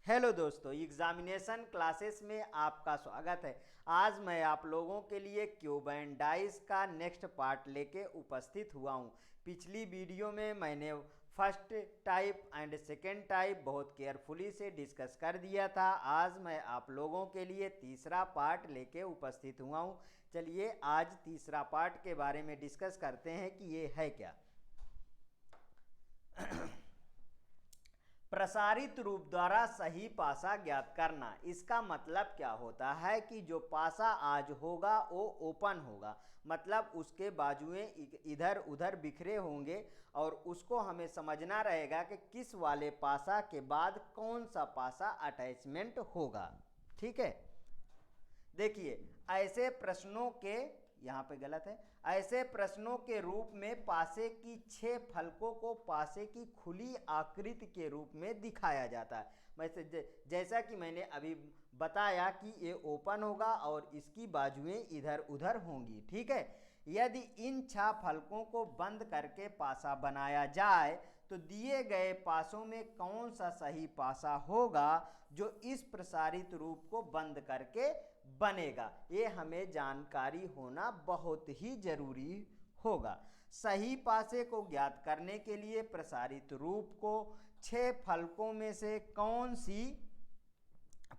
Hello दोस्तों, examination classes में आपका स्वागत है। आज मैं आप लोगों के लिए क्यूब एंड डाइस का नेक्स्ट पार्ट लेके उपस्थित हुआ हूँ। पिछली वीडियो में मैंने first type and second type बहुत केयरफुली से डिस्कस कर दिया था। आज मैं आप लोगों के लिए तीसरा पार्ट लेके उपस्थित हुआ हूँ। चलिए आज तीसरा पार्ट के बारे में डिस्कस करते हैं कि ये है क्या। प्रसारित रूप द्वारा सही पासा ज्ञात करना। इसका मतलब क्या होता है कि जो पासा आज होगा वो ओपन होगा, मतलब उसके बाजुएं इधर उधर बिखरे होंगे और उसको हमें समझना रहेगा कि किस वाले पासा के बाद कौन सा पासा अटैचमेंट होगा। ठीक है, देखिए ऐसे प्रश्नों के, यहाँ पे गलत है, ऐसे प्रश्नों के रूप में पासे की 6 फलकों को पासे की खुली आकृति के रूप में दिखाया जाता है। जैसा कि मैंने अभी बताया कि ये ओपन होगा और इसकी बाजुएं इधर उधर होंगी। ठीक है, यदि इन 6 फलकों को बंद करके पासा बनाया जाए तो दिए गए पासों में कौन सा सही पासा होगा जो इस प्रसारित रूप को बंद करके बनेगा, ये हमें जानकारी होना बहुत ही जरूरी होगा। सही पासे को ज्ञात करने के लिए प्रसारित रूप को 6 फलकों में से कौन सी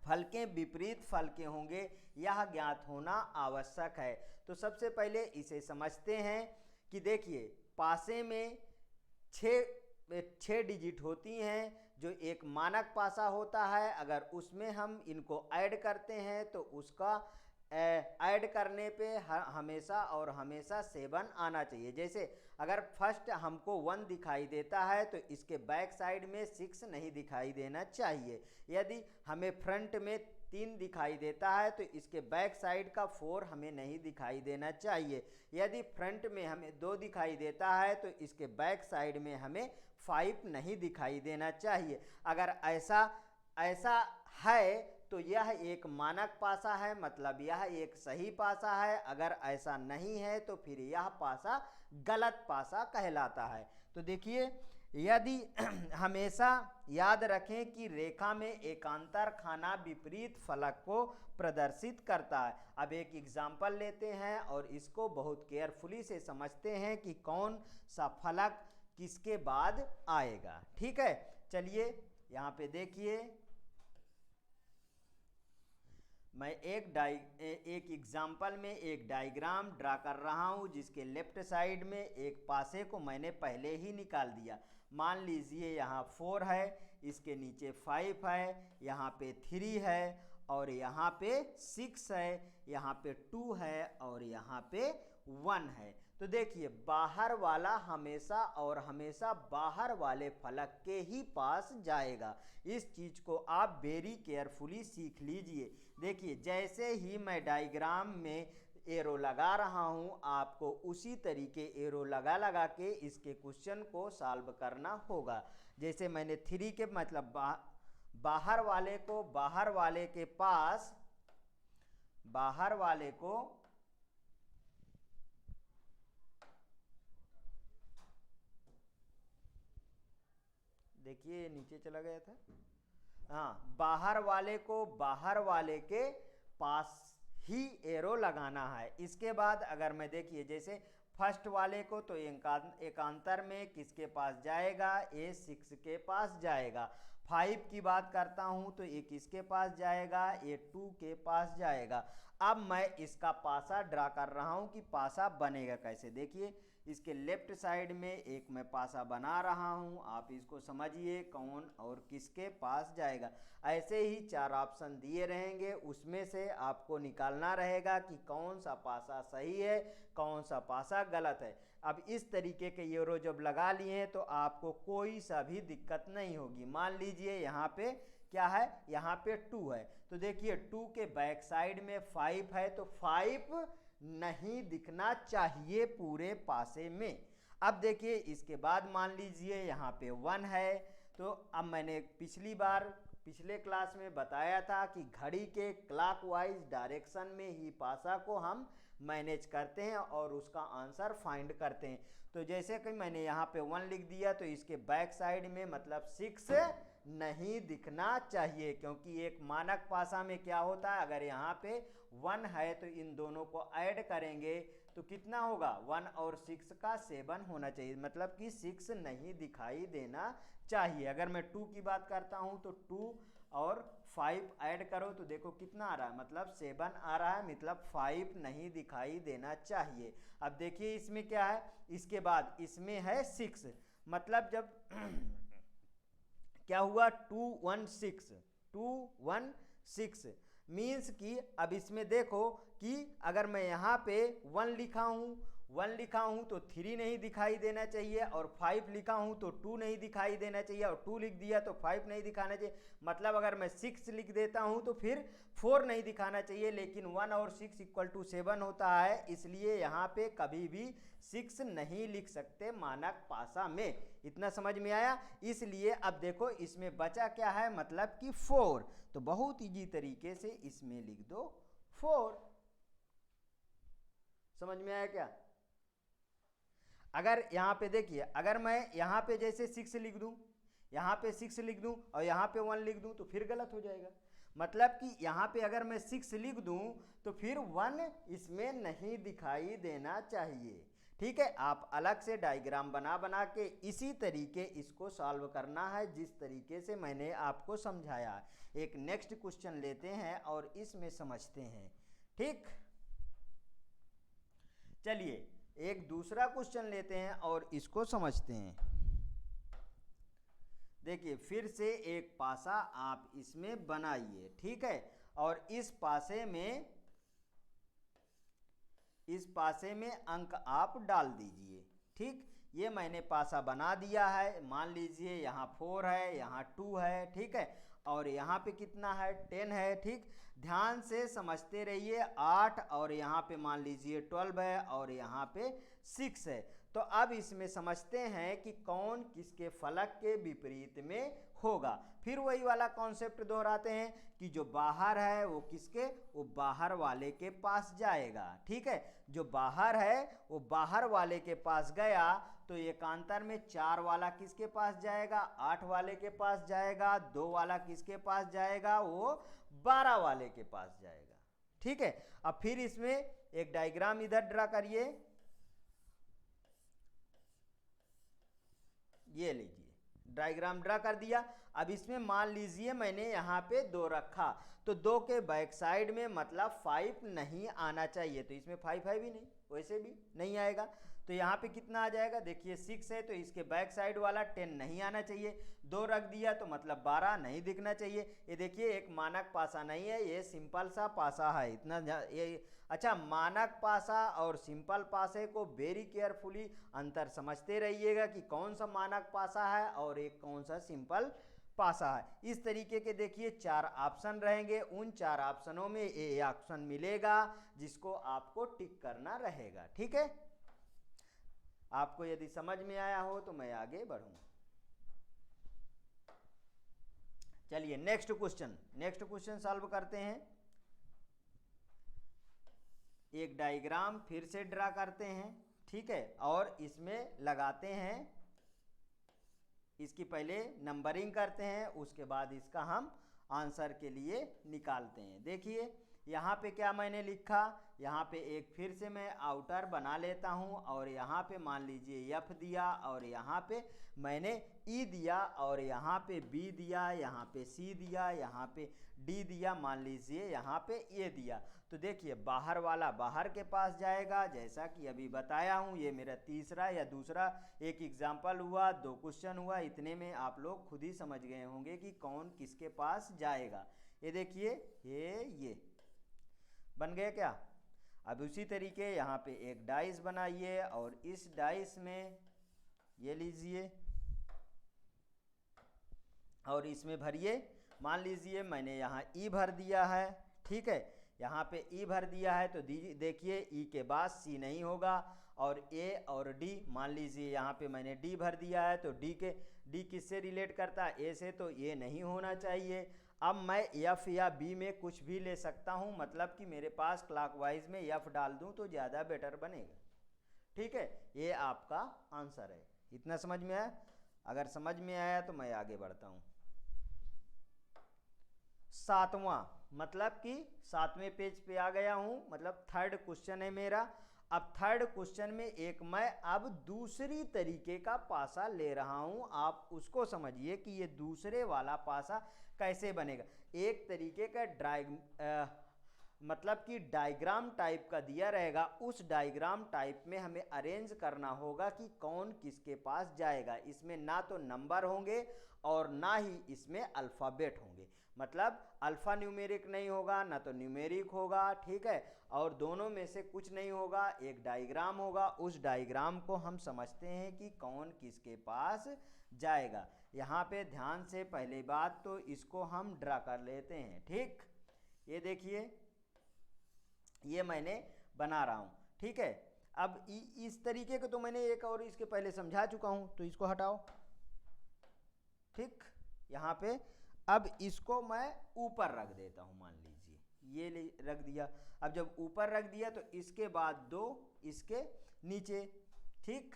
फलकें विपरीत फलकें होंगे यह ज्ञात होना आवश्यक है। तो सबसे पहले इसे समझते हैं कि देखिए पासे में 6 डिजिट होती हैं जो एक मानक पासा होता है। अगर उसमें हम इनको ऐड करते हैं तो उसका ऐड करने पे हमेशा और हमेशा 7 आना चाहिए। जैसे अगर फर्स्ट हमको 1 दिखाई देता है तो इसके बैक साइड में 6 नहीं दिखाई देना चाहिए। यदि हमें फ्रंट में 3 दिखाई देता है तो इसके बैक साइड का 4 हमें नहीं दिखाई देना चाहिए। यदि फ्रंट में हमें 2 दिखाई देता है तो इसके बैक साइड में हमें 5 नहीं दिखाई देना चाहिए। अगर ऐसा है तो यह एक मानक पासा है, मतलब यह एक सही पासा है। अगर ऐसा नहीं है तो फिर यह पासा गलत पासा कहलाता है। तो देखिए, यदि हमेशा याद रखें कि रेखा में एकांतर खाना विपरीत फलक को प्रदर्शित करता है। अब एक एग्जाम्पल लेते हैं और इसको बहुत केयरफुली से समझते हैं कि कौन सा फलक किसके बाद आएगा। ठीक है, चलिए यहाँ पे देखिए, मैं एक एग्जाम्पल में एक डायग्राम ड्रा कर रहा हूँ जिसके लेफ्ट साइड में एक पासे को मैंने पहले ही निकाल दिया। मान लीजिए यहाँ 4 है, इसके नीचे 5 है, यहाँ पे 3 है और यहाँ पे 6 है, यहाँ पे 2 है और यहाँ पे 1 है। तो देखिए बाहर वाला हमेशा और हमेशा बाहर वाले फलक के ही पास जाएगा। इस चीज को आप वेरी केयरफुली सीख लीजिए। देखिए जैसे ही मैं डायग्राम में एरो लगा रहा हूं, आपको उसी तरीके एरो लगा के इसके क्वेश्चन को सॉल्व करना होगा। जैसे मैंने 3 के मतलब बाहर वाले को बाहर वाले के पास, बाहर वाले को देखिए नीचे चला गया था। हाँ, बाहर वाले को बाहर वाले के पास ही एरो लगाना है। इसके बाद अगर मैं देखिए जैसे फर्स्ट वाले को तो एकांतर में किसके पास जाएगा, ये 6 के पास जाएगा। 5 की बात करता हूं तो ये किसके पास जाएगा, ये 2 के पास जाएगा। अब मैं इसका पासा ड्रा कर रहा हूं कि पासा बनेगा कैसे। देखिए इसके लेफ्ट साइड में एक मैं पासा बना रहा हूं, आप इसको समझिए कौन और किसके पास जाएगा। ऐसे ही 4 ऑप्शन दिए रहेंगे, उसमें से आपको निकालना रहेगा कि कौन सा पासा सही है, कौन सा पासा गलत है। अब इस तरीके के एरो जब लगा लिए तो आपको कोई सा भी दिक्कत नहीं होगी। मान लीजिए यहाँ पे क्या है, यहाँ पे 2 है, तो देखिए 2 के बैक साइड में 5 है तो 5 नहीं दिखना चाहिए पूरे पासे में। अब देखिए इसके बाद मान लीजिए यहाँ पे 1 है, तो अब मैंने पिछले क्लास में बताया था कि घड़ी के क्लॉकवाइज डायरेक्शन में ही पासा को हम मैनेज करते हैं और उसका आंसर फाइंड करते हैं। तो जैसे कि मैंने यहाँ पे 1 लिख दिया तो इसके बैक साइड में मतलब 6 नहीं दिखना चाहिए, क्योंकि एक मानक पासा में क्या होता है, अगर यहाँ पे 1 है तो इन दोनों को ऐड करेंगे तो कितना होगा, 1 और 6 का 7 होना चाहिए, मतलब कि 6 नहीं दिखाई देना चाहिए। अगर मैं 2 की बात करता हूँ तो 2 और 5 ऐड करो तो देखो कितना आ रहा है, मतलब 7 आ रहा है, मतलब 5 नहीं दिखाई देना चाहिए। अब देखिए इसमें क्या है, इसके बाद इसमें है 6, मतलब जब क्या हुआ 216 मीन्स कि अब इसमें देखो कि अगर मैं यहाँ पे 1 लिखा हूँ तो 3 नहीं दिखाई देना चाहिए, और 5 लिखा हूँ तो 2 नहीं दिखाई देना चाहिए, और 2 लिख दिया तो 5 नहीं दिखाना चाहिए। मतलब अगर मैं 6 लिख देता हूँ तो फिर 4 नहीं दिखाना चाहिए, लेकिन 1 और 6 = 7 होता है, इसलिए यहाँ पे कभी भी 6 नहीं लिख सकते मानक पासा में। इतना समझ में आया। इसलिए अब देखो इसमें बचा क्या है, मतलब कि 4, तो बहुत इजी तरीके से इसमें लिख दो 4। समझ में आया क्या? अगर यहाँ पे देखिए, अगर मैं यहाँ पे जैसे 6 लिख दूं, यहाँ पे 6 लिख दूं और यहाँ पे 1 लिख दूं तो फिर गलत हो जाएगा। मतलब कि यहाँ पे अगर मैं 6 लिख दूं तो फिर 1 इसमें नहीं दिखाई देना चाहिए। ठीक है, आप अलग से डायग्राम बना बना के इसी तरीके इसको सॉल्व करना है, जिस तरीके से मैंने आपको समझाया। एक नेक्स्ट क्वेश्चन लेते हैं और इसमें समझते हैं। ठीक, चलिए एक दूसरा क्वेश्चन लेते हैं और इसको समझते हैं। देखिए फिर से एक पासा आप इसमें बनाइए, ठीक है, और इस पासे में अंक आप डाल दीजिए। ठीक, ये मैंने पासा बना दिया है। मान लीजिए यहाँ 4 है, यहाँ 2 है, ठीक है, और यहाँ पे कितना है, 10 है। ठीक, ध्यान से समझते रहिए। 8 और यहाँ पे मान लीजिए 12 है, और यहाँ पे 6 है। तो अब इसमें समझते हैं कि कौन किसके फलक के विपरीत में होगा। फिर वही वाला कॉन्सेप्ट दोहराते हैं कि जो बाहर है वो किसके, वो बाहर वाले के पास जाएगा। ठीक है, जो बाहर है वो बाहर वाले के पास गया तो एकांतर में 4 वाला किसके पास जाएगा, 8 वाले के पास जाएगा। 2 वाला किसके पास जाएगा, वो 12 वाले के पास जाएगा। ठीक है, अब फिर इसमें एक डायग्राम इधर ड्रा करिए। ये लीजिए डायग्राम ड्रा कर दिया। अब इसमें मान लीजिए मैंने यहाँ पे 2 रखा, तो 2 के बैक साइड में मतलब 5 नहीं आना चाहिए, तो इसमें 5 है भी नहीं, वैसे भी नहीं आएगा। तो यहाँ पे कितना आ जाएगा, देखिए 6 है तो इसके बैक साइड वाला 10 नहीं आना चाहिए। 2 रख दिया तो मतलब 12 नहीं दिखना चाहिए। ये देखिए एक मानक पासा नहीं है, ये सिंपल सा पासा है। इतना ये अच्छा, मानक पासा और सिंपल पासे को वेरी केयरफुली अंतर समझते रहिएगा कि कौन सा मानक पासा है और एक कौन सा सिंपल पासा है। इस तरीके के देखिए 4 ऑप्शन रहेंगे, उन 4 ऑप्शनों में ए ऑप्शन मिलेगा जिसको आपको टिक करना रहेगा। ठीक है, आपको यदि समझ में आया हो तो मैं आगे बढ़ूंगा। चलिए नेक्स्ट क्वेश्चन सॉल्व करते हैं। एक डायग्राम फिर से ड्रा करते हैं, ठीक है, और इसमें लगाते हैं, इसकी पहले नंबरिंग करते हैं, उसके बाद इसका हम आंसर के लिए निकालते हैं। देखिए यहाँ पे क्या मैंने लिखा, यहाँ पे एक फिर से मैं आउटर बना लेता हूँ, और यहाँ पे मान लीजिए एफ दिया, और यहाँ पे मैंने ई दिया, और यहाँ पे बी दिया, यहाँ पे सी दिया, यहाँ पे डी दिया, मान लीजिए यहाँ पे ए दिया। तो देखिए बाहर वाला बाहर के पास जाएगा, जैसा कि अभी बताया हूँ। ये मेरा तीसरा या दूसरा एक एग्जाम्पल हुआ, 2 क्वेश्चन हुआ, इतने में आप लोग खुद ही समझ गए होंगे कि कौन किसके पास जाएगा। ये देखिए ये बन गए क्या। अब उसी तरीके यहाँ पे एक डाइस बनाइए, और इस डाइस में ये लीजिए और इसमें भरिए। मान लीजिए मैंने यहाँ ई भर दिया है, ठीक है, यहाँ पे ई भर दिया है, तो देखिए ई के बाद सी नहीं होगा, और ए और डी, मान लीजिए यहाँ पे मैंने डी भर दिया है, तो डी किससे रिलेट करता है, ए से, तो ये नहीं होना चाहिए। अब मैं एफ या बी में कुछ भी ले सकता हूँ, मतलब कि मेरे पास क्लॉकवाइज में एफ डाल दूँ तो ज़्यादा बेटर बनेगा। ठीक है, ये आपका आंसर है। इतना समझ में आया? अगर समझ में आया तो मैं आगे बढ़ता हूँ। सातवां, मतलब कि 7वें पेज पे आ गया हूँ, मतलब थर्ड क्वेश्चन है मेरा। अब थर्ड क्वेश्चन में एक मैं अब दूसरी तरीके का पासा ले रहा हूँ, आप उसको समझिए कि ये दूसरे वाला पासा कैसे बनेगा। एक तरीके का मतलब कि डायग्राम टाइप का दिया रहेगा, उस डायग्राम टाइप में हमें अरेंज करना होगा कि कौन किसके पास जाएगा। इसमें ना तो नंबर होंगे और ना ही इसमें अल्फ़ाबेट होंगे, मतलब अल्फ़ा न्यूमेरिक नहीं होगा ना तो न्यूमेरिक होगा, ठीक है, और दोनों में से कुछ नहीं होगा, एक डायग्राम होगा। उस डायग्राम को हम समझते हैं कि कौन किसके पास जाएगा। यहाँ पे ध्यान से पहले बात तो इसको हम ड्रा कर लेते हैं, ठीक। ये देखिए, ये मैंने बना रहा हूँ, ठीक है। अब इस तरीके को तो मैंने एक और इसके पहले समझा चुका हूँ, तो इसको हटाओ, ठीक। यहाँ पे अब इसको मैं ऊपर रख देता हूँ, मान लीजिए ये रख दिया। अब जब ऊपर रख दिया तो इसके बाद दो इसके नीचे, ठीक।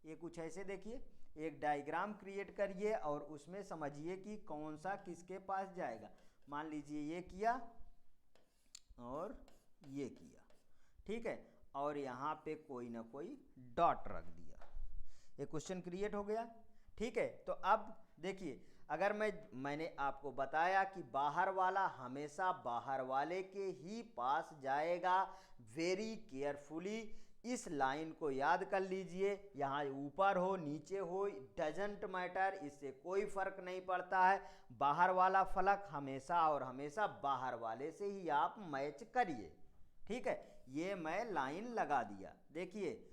ये कुछ ऐसे देखिए, एक डायग्राम क्रिएट करिए और उसमें समझिए कि कौन सा किसके पास जाएगा। मान लीजिए ये किया और ये किया, ठीक है, और यहाँ पे कोई ना कोई डॉट रख दिया, ये क्वेश्चन क्रिएट हो गया, ठीक है। तो अब देखिए, अगर मैंने आपको बताया कि बाहर वाला हमेशा बाहर वाले के ही पास जाएगा, वेरी केयरफुली इस लाइन को याद कर लीजिए। यहाँ ऊपर हो नीचे हो डजेंट मैटर, इससे कोई फर्क नहीं पड़ता है, बाहर वाला फलक हमेशा और हमेशा बाहर वाले से ही आप मैच करिए, ठीक है। ये मैं लाइन लगा दिया, देखिए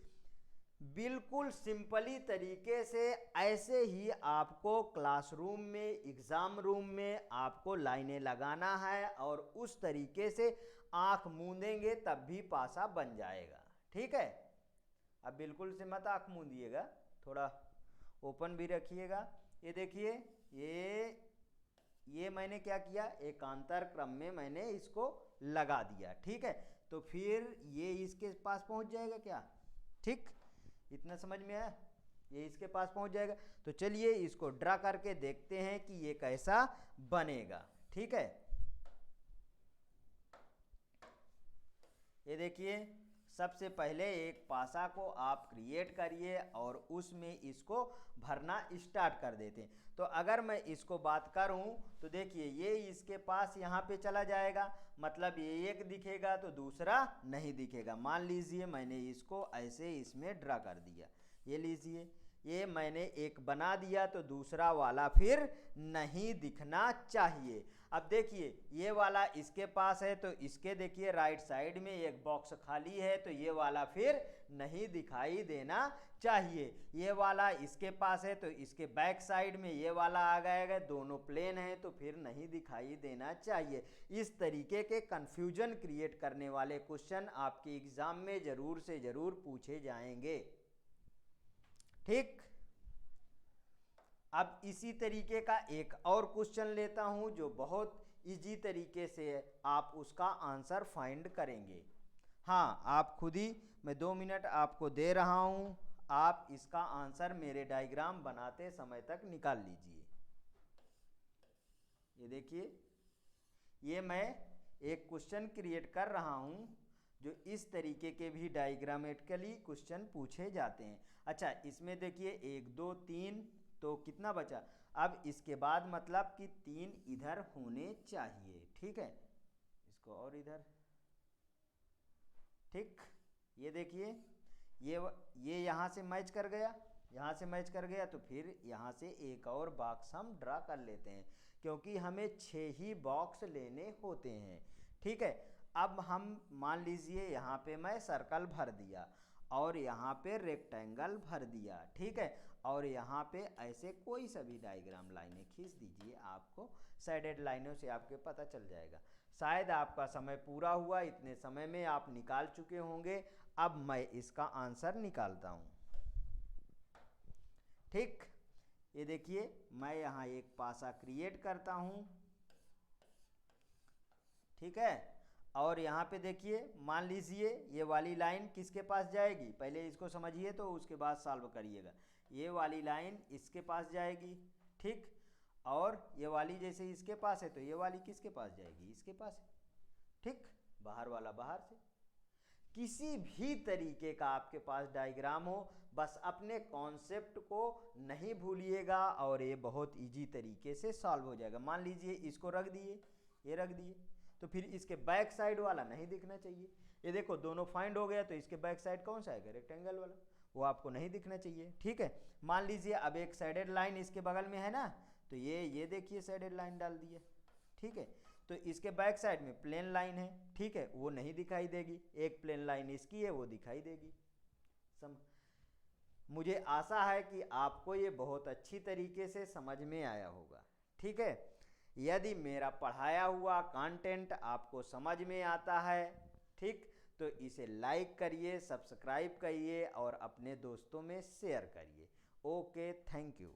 बिल्कुल सिंपली तरीके से ऐसे ही आपको क्लासरूम में, एग्ज़ाम रूम में आपको लाइनें लगाना है और उस तरीके से आँख मूंदेंगे तब भी पासा बन जाएगा, ठीक है। अब बिल्कुल से मत आँख मूंदिएगा, थोड़ा ओपन भी रखिएगा। ये देखिए, ये मैंने क्या किया, एकांतर क्रम में मैंने इसको लगा दिया, ठीक है। तो फिर ये इसके पास पहुंच जाएगा क्या, ठीक, इतना समझ में आया, ये इसके पास पहुंच जाएगा। तो चलिए इसको ड्रा करके देखते हैं कि ये कैसा बनेगा, ठीक है। ये देखिए, सबसे पहले एक पासा को आप क्रिएट करिए और उसमें इसको भरना स्टार्ट कर देते हैं। तो अगर मैं इसको बात करूं तो देखिए, ये इसके पास यहाँ पे चला जाएगा, मतलब ये एक दिखेगा तो दूसरा नहीं दिखेगा। मान लीजिए मैंने इसको ऐसे इसमें ड्रा कर दिया, ये लीजिए, ये मैंने एक बना दिया तो दूसरा वाला फिर नहीं दिखना चाहिए। अब देखिए, ये वाला इसके पास है तो इसके देखिए राइट साइड में एक बॉक्स खाली है, तो ये वाला फिर नहीं दिखाई देना चाहिए। ये वाला इसके पास है तो इसके बैक साइड में ये वाला आ गएगा, दोनों प्लेन है तो फिर नहीं दिखाई देना चाहिए। इस तरीके के कंफ्यूजन क्रिएट करने वाले क्वेश्चन आपके एग्जाम में जरूर से जरूर पूछे जाएंगे, ठीक। अब इसी तरीके का एक और क्वेश्चन लेता हूं जो बहुत इजी तरीके से आप उसका आंसर फाइंड करेंगे। हाँ, आप खुद ही, मैं 2 मिनट आपको दे रहा हूं, आप इसका आंसर मेरे डायग्राम बनाते समय तक निकाल लीजिए। ये देखिए, ये मैं एक क्वेश्चन क्रिएट कर रहा हूं जो इस तरीके के भी डायग्रामेटिकली क्वेश्चन पूछे जाते हैं। अच्छा, इसमें देखिए 1 2 3, तो कितना बचा। अब इसके बाद मतलब कि 3 इधर होने चाहिए, ठीक है, इसको और इधर, ठीक। ये देखिए, ये यहाँ से मैच कर गया, यहाँ से मैच कर गया, तो फिर यहाँ से एक और बॉक्स हम ड्रा कर लेते हैं क्योंकि हमें 6 ही बॉक्स लेने होते हैं, ठीक है। अब हम मान लीजिए यहाँ पे मैं सर्कल भर दिया और यहाँ पे रेक्टेंगल भर दिया, ठीक है, और यहाँ पे ऐसे कोई सा भी डायग्राम लाइनें खींच दीजिए, आपको साइडेड लाइनों से आपके पता चल जाएगा। शायद आपका समय पूरा हुआ, इतने समय में आप निकाल चुके होंगे। अब मैं इसका आंसर निकालता हूँ, ठीक। ये देखिए, मैं यहाँ एक पासा क्रिएट करता हूँ, ठीक है, और यहाँ पे देखिए, मान लीजिए ये वाली लाइन किसके पास जाएगी, पहले इसको समझिए तो उसके बाद सॉल्व करिएगा। ये वाली लाइन इसके पास जाएगी, ठीक, और ये वाली जैसे इसके पास है तो ये वाली किसके पास जाएगी, इसके पास है। ठीक, बाहर वाला बाहर से। किसी भी तरीके का आपके पास डायग्राम हो, बस अपने कॉन्सेप्ट को नहीं भूलिएगा और ये बहुत इजी तरीके से सॉल्व हो जाएगा। मान लीजिए इसको रख दिए, ये रख दिए, तो फिर इसके बैक साइड वाला नहीं दिखना चाहिए। ये देखो दोनों फाइंड हो गया, तो इसके बैक साइड कौन सा आएगा, रेक्टेंगल वाला, वो आपको नहीं दिखना चाहिए। ठीक है, मान लीजिए अब एक साइडेड लाइन इसके बगल में है ना, तो ये देखिए साइडेड लाइन डाल दिए। ठीक है, तो इसके बैक साइड में प्लेन लाइन है, ठीक है, वो नहीं दिखाई देगी। एक प्लेन लाइन इसकी है, वो दिखाई देगी। मुझे आशा है कि आपको ये बहुत अच्छी तरीके से समझ में आया होगा। ठीक है, यदि मेरा पढ़ाया हुआ कंटेंट आपको समझ में आता है, ठीक, तो इसे लाइक करिए, सब्सक्राइब करिए और अपने दोस्तों में शेयर करिए। Okay, thank you.